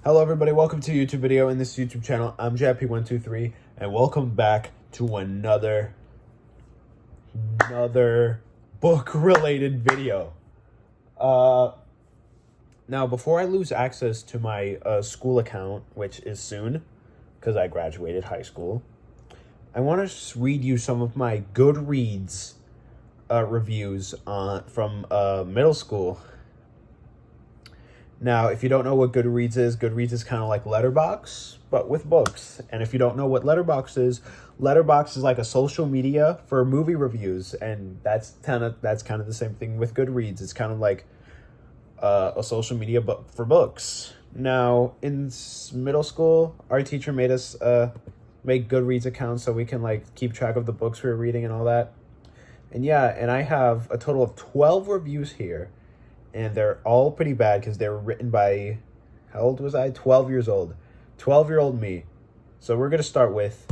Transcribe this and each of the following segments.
Hello everybody, welcome to a YouTube video in this YouTube channel. I'm JP123 and welcome back to another book related video. Now before I lose access to my school account, which is soon because I graduated high school, I want to read you some of my Goodreads reviews from middle school. Now, if you don't know what Goodreads is kind of like Letterboxd, but with books. And if you don't know what Letterboxd is like a social media for movie reviews, and that's kind of the same thing with Goodreads. It's kind of like a social media but for books. Now, in middle school, our teacher made us make Goodreads accounts so we can like keep track of the books we were reading and all that. And yeah, and I have a total of 12 reviews here. And they're all pretty bad because they were written by, how old was I? 12 years old. 12-year-old me. So we're going to start with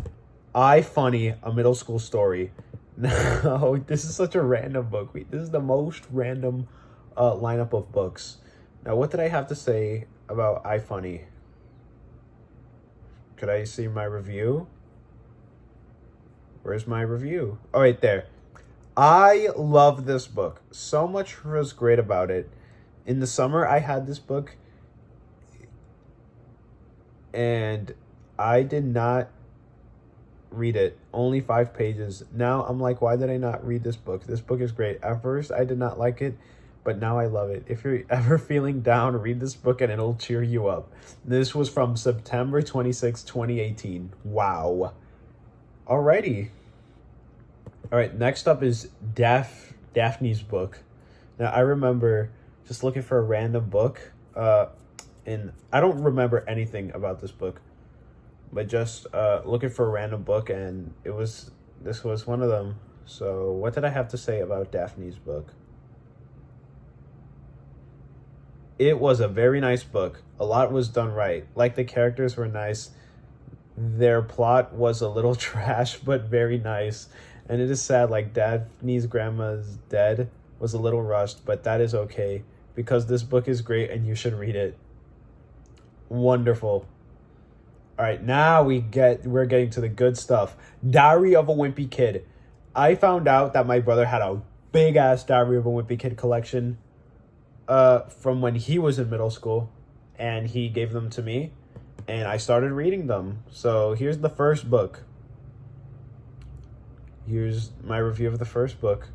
I Funny, a middle school story. No, this is such a random book. This is the most random lineup of books. Now, what did I have to say about I Funny? Could I see my review? Where's my review? Oh, right there. I love this book. So much was great about it. In the summer, I had this book, and I did not read it. Only 5 pages. Now, I'm like, why did I not read this book? This book is great. At first, I did not like it, but now I love it. If you're ever feeling down, read this book, and it'll cheer you up. This was from September 26, 2018. Wow. Alrighty. All right, next up is Daphne's book. Now, I remember just looking for a random book, and I don't remember anything about this book, but just looking for a random book, and this was one of them. So what did I have to say about Daphne's book? It was a very nice book. A lot was done right. Like, the characters were nice. Their plot was a little trash, but very nice. And it is sad, like, Daphne's grandma's dead was a little rushed, but that is okay, because this book is great and you should read it. Wonderful. All right, now we're getting to the good stuff. Diary of a Wimpy Kid. I found out that my brother had a big-ass Diary of a Wimpy Kid collection from when he was in middle school, and he gave them to me, and I started reading them. So here's the first book. Here's my review of the first book.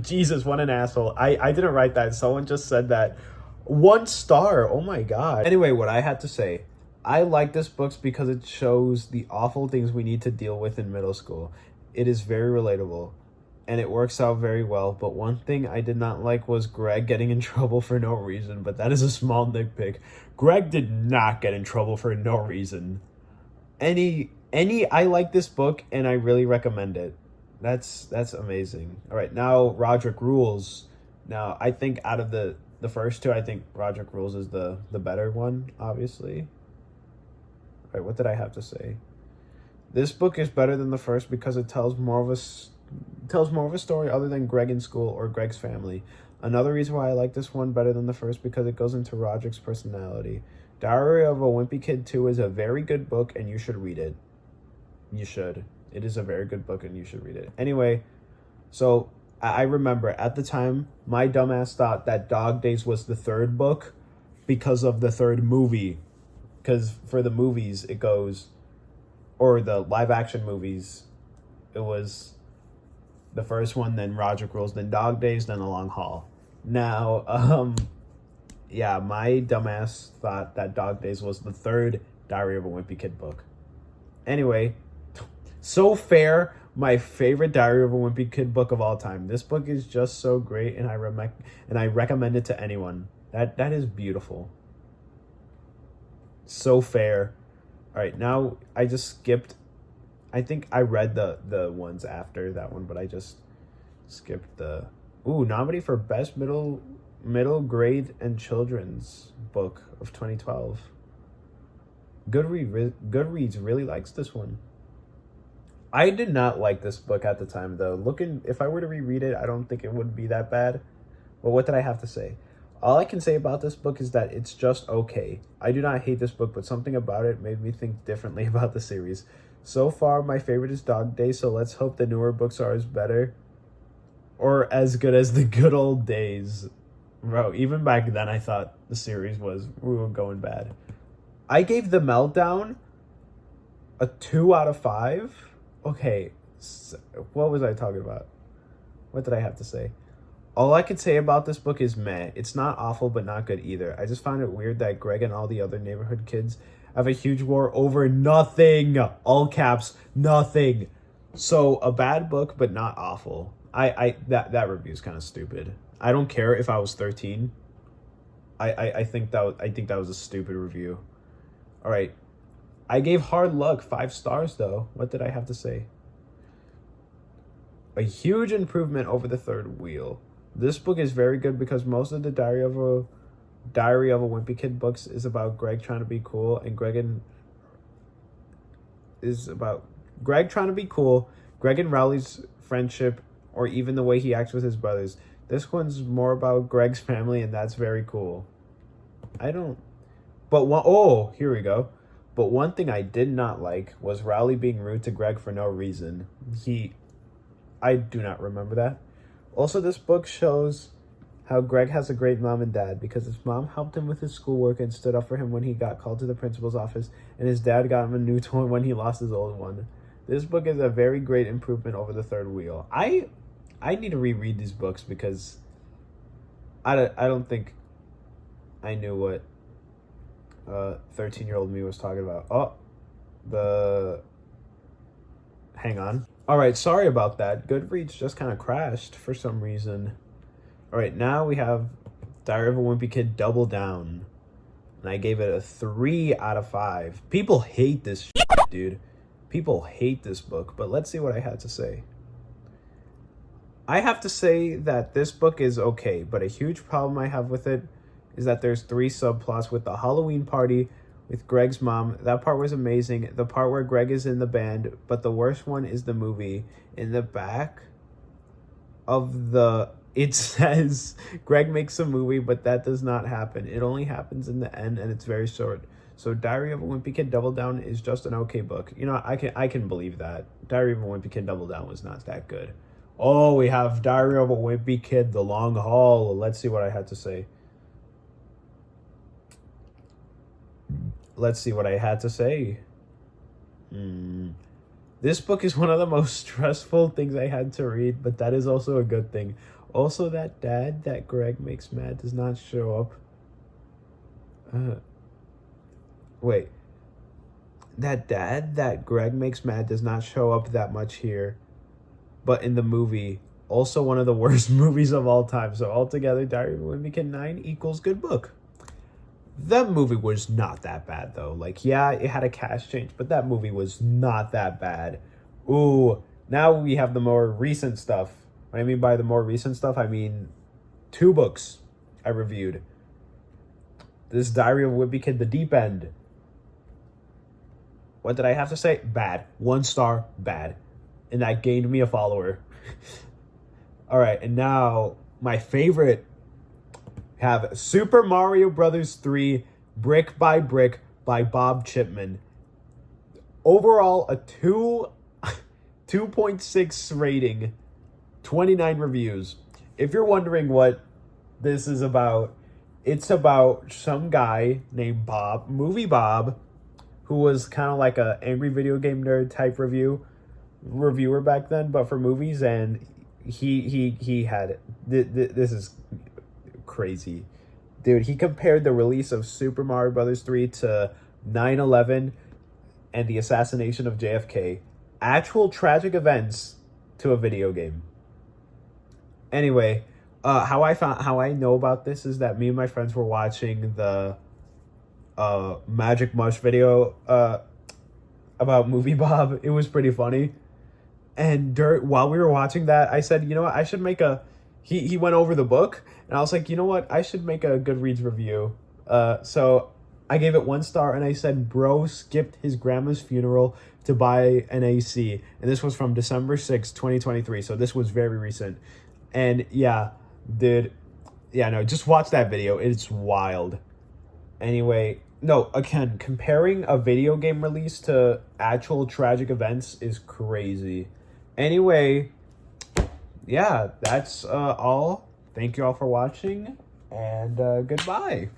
Jesus, what an asshole. I didn't write that. Someone just said that. 1 star. Oh my god. Anyway, what I had to say. I like this book because it shows the awful things we need to deal with in middle school. It is very relatable. And it works out very well. But one thing I did not like was Greg getting in trouble for no reason. But that is a small nitpick. Greg did not get in trouble for no reason. I like this book and I really recommend it. That's amazing. All right, now Roderick Rules. Now, I think out of the first two, I think Roderick Rules is the better one, obviously. All right, what did I have to say? This book is better than the first because it tells more of a story other than Greg in school or Greg's family. Another reason why I like this one better than the first because it goes into Roderick's personality. Diary of a Wimpy Kid 2 is a very good book and you should read it. You should. It is a very good book and you should read it. Anyway, so I remember at the time, my dumbass thought that Dog Days was the third book because of the third movie. Because for the movies, it goes, or the live action movies, it was the first one, then Roderick Rules, then Dog Days, then The Long Haul. Now, yeah, my dumbass thought that Dog Days was the third Diary of a Wimpy Kid book. Anyway, So Fair, my favorite Diary of a Wimpy Kid book of all time. This book is just so great, and I recommend it to anyone. That is beautiful. So Fair. All right, now I just skipped. I think I read the ones after that one, but I just skipped the. Ooh, nominee for best middle grade and children's book of 2012. Goodreads really likes this one. I did not like this book at the time, though. If I were to reread it, I don't think it would be that bad. But what did I have to say? All I can say about this book is that it's just okay. I do not hate this book, but something about it made me think differently about the series. So far, my favorite is Dog Day, so let's hope the newer books are as better or as good as the good old days. Bro, even back then I thought the series was going bad. I gave The Meltdown a 2 out of 5. Okay, so what was I talking about? What did I have to say? All I could say about this book is meh. It's not awful, but not good either. I just found it weird that Greg and all the other neighborhood kids have a huge war over nothing. All caps, nothing. So a bad book, but not awful. That review is kind of stupid. I don't care if I was 13. I think that was a stupid review. All right. I gave Hard Luck 5 stars though. What did I have to say? A huge improvement over the third wheel. This book is very good because most of the Diary of a Wimpy Kid books is about Greg trying to be cool, and Greg trying to be cool, Greg and Rowley's friendship, or even the way he acts with his brothers. This one's more about Greg's family, and that's very cool. Here we go. But one thing I did not like was Rowley being rude to Greg for no reason. I do not remember that. Also, this book shows how Greg has a great mom and dad because his mom helped him with his schoolwork and stood up for him when he got called to the principal's office, and his dad got him a new toy when he lost his old one. This book is a very great improvement over the third wheel. I need to reread these books because I don't think I knew what 13-year-old me was talking about. Hang on. All right, sorry about that. Goodreads just kind of crashed for some reason. All right, now we have Diary of a Wimpy Kid Double Down. And I gave it a 3 out of 5. People hate this shit, dude. People hate this book, but let's see what I had to say. I have to say that this book is okay, but a huge problem I have with it is that there's 3 subplots with the Halloween party with Greg's mom. That part was amazing. The part where Greg is in the band, but the worst one is the movie. In the back of it says Greg makes a movie, but that does not happen. It only happens in the end, and it's very short. So Diary of a Wimpy Kid Double Down is just an okay book. You know, I can believe that. Diary of a Wimpy Kid Double Down was not that good. Oh, we have Diary of a Wimpy Kid The Long Haul. Let's see what I had to say. This book is one of the most stressful things I had to read, but that is also a good thing. Also, that dad that Greg makes mad does not show up. That dad that Greg makes mad does not show up that much here, but in the movie, also one of the worst movies of all time. So altogether, Diary of a Wimpy Kid 9 equals good book. That movie was not that bad, though. Like, yeah, it had a cast change, but that movie was not that bad. Ooh, now we have the more recent stuff. What I mean by the more recent stuff, I mean 2 books I reviewed. This Diary of a Wimpy Kid, The Deep End. What did I have to say? Bad. 1 star, bad. And that gained me a follower. All right, and now my favorite. Have Super Mario Brothers 3 Brick by Brick by Bob Chipman. Overall, a 2.6 rating, 29 reviews. If you're wondering what this is about, it's about some guy named Bob, Movie Bob, who was kind of like a angry video game nerd type reviewer back then, but for movies, and he had this is crazy, dude. He compared the release of Super Mario Brothers 3 to 9/11 and the assassination of JFK, actual tragic events, to a video game. Anyway, how I know about this is that me and my friends were watching the Magic Mush video about Movie Bob. It was pretty funny, and while we were watching that, I said, you know what, I should make a. He went over the book, and I was like, you know what? I should make a Goodreads review. So I gave it 1 star, and I said, bro skipped his grandma's funeral to buy an AC. And this was from December 6th, 2023. So this was very recent. And yeah, dude, Yeah, no, just watch that video. It's wild. Anyway, no, again, comparing a video game release to actual tragic events is crazy. Anyway, yeah, that's all. Thank you all for watching, and goodbye.